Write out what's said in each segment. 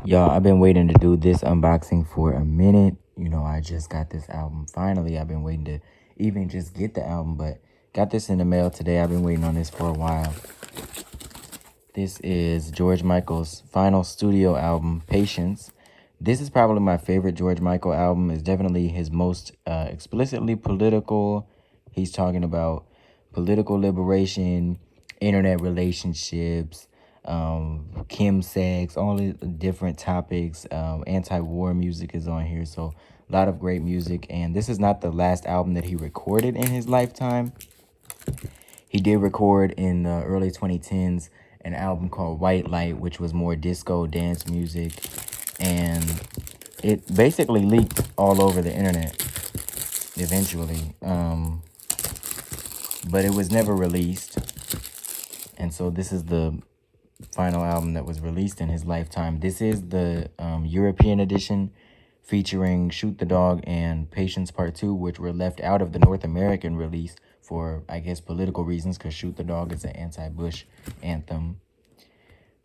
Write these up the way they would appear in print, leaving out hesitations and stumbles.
Y'all, I've been waiting to do this unboxing for a minute. You know, I just got this album. Finally, I've been waiting to even just get the album, but got this in the mail today. I've been waiting on this for a while. This is George Michael's final studio album, Patience. This is probably my favorite George Michael album. It's definitely his most explicitly political. He's talking about political liberation, internet relationships, chemsex, all the different topics. Anti-war music is on here, so a lot of great music. And this is not the last album that he recorded in his lifetime. He did record in the early 2010s an album called White Light, which was more disco dance music, and it basically leaked all over the internet eventually, but it was never released. And so this is the final album that was released in his lifetime. This is the European edition, featuring Shoot the Dog and Patience Part 2, which were left out of the North American release for, I guess, political reasons, because Shoot the Dog is an anti-Bush anthem.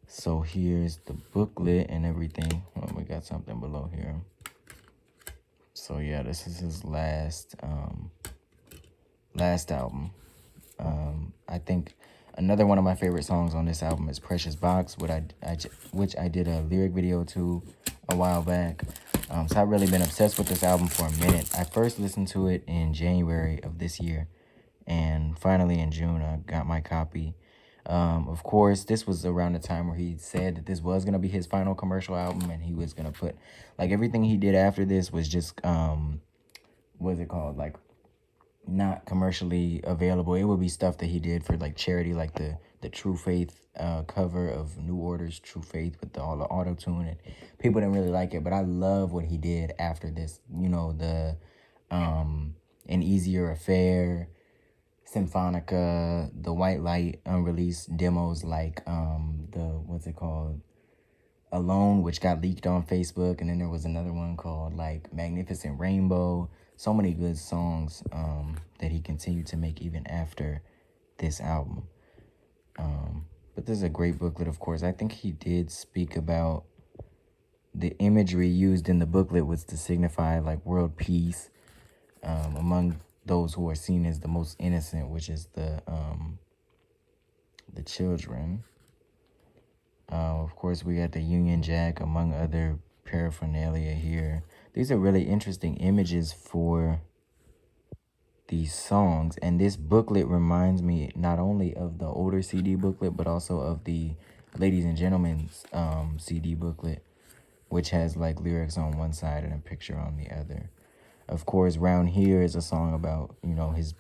So here's the booklet and everything. Well, we got something below here. So yeah, this is his last album. I think another one of my favorite songs on this album is Precious Box, which I did a lyric video to a while back. So I've really been obsessed with this album for a minute. I first listened to it in January of this year, and finally in June I got my copy. Of course, this was around the time where he said that this was going to be his final commercial album, and he was going to put, like, everything he did after this was just, what's it called, like, not commercially available. It would be stuff that he did for, like, charity, like the True Faith cover of New Order's True Faith with all the auto-tune, and people didn't really like it, but I love what he did after this. You know, the An Easier Affair, Symphonica, the White Light unreleased demos, like what's it called, Alone, which got leaked on Facebook, and then there was another one called like Magnificent Rainbow. So many good songs that he continued to make even after this album. But this is a great booklet, of course. I think he did speak about the imagery used in the booklet was to signify like world peace among those who are seen as the most innocent, which is the children. Of course, we got the Union Jack, among other paraphernalia here. These are really interesting images for these songs, and this booklet reminds me not only of the older CD booklet, but also of the Ladies and Gentlemen's CD booklet, which has like lyrics on one side and a picture on the other. Of course, Round Here is a song about, you know, his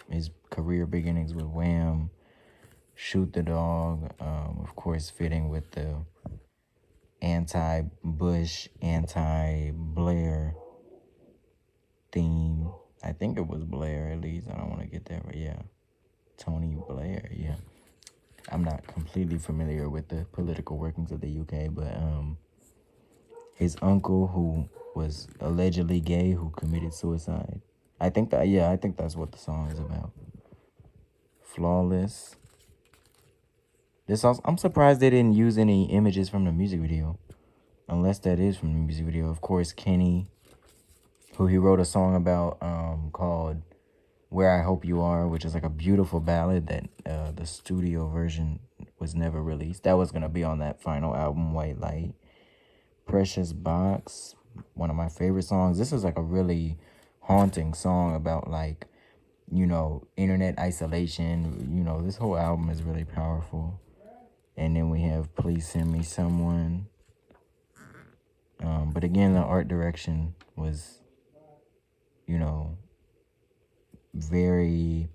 career beginnings with Wham. Shoot the Dog, of course, fitting with the anti-Bush, anti-Blair theme. I think it was Blair, at least. I don't want to get that, but yeah. Tony Blair, yeah. I'm not completely familiar with the political workings of the UK, but his uncle, who was allegedly gay, who committed suicide. I think that's what the song is about. Flawless. This also, I'm surprised they didn't use any images from the music video, unless that is from the music video. Of course, Kenny, who he wrote a song about called Where I Hope You Are, which is like a beautiful ballad that the studio version was never released. That was going to be on that final album, White Light. Precious Box, one of my favorite songs. This is like a really haunting song about, like, you know, internet isolation. You know, this whole album is really powerful. And then we have Please Send Me Someone. But again, the art direction was, you know, very,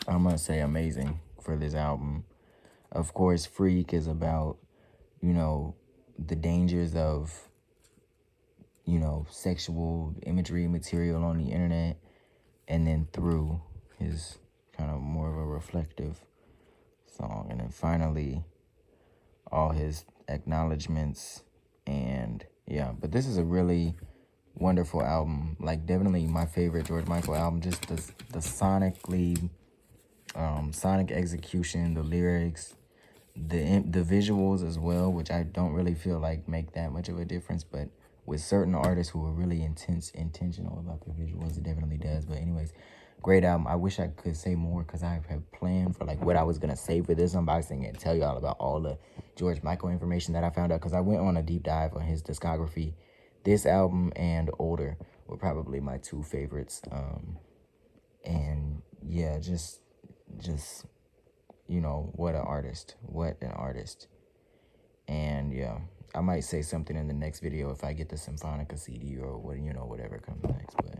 I'm going to say amazing for this album. Of course, Freak is about, you know, the dangers of, you know, sexual imagery material on the internet. And then Through is kind of more of a reflective song. And then finally, all his acknowledgments. And yeah, but this is a really wonderful album. Like, definitely my favorite George Michael album. Just the sonic execution, the lyrics, the visuals as well, which I don't really feel like make that much of a difference, but with certain artists who are really intentional about their visuals, it definitely does. But anyways, great album. I wish I could say more because I have planned for like what I was gonna say for this unboxing and tell y'all about all the George Michael information that I found out, because I went on a deep dive on his discography. This album and Older were probably my two favorites. And yeah, just you know, what an artist. And yeah, I might say something in the next video if I get the Symphonica CD or what, you know, whatever comes next. But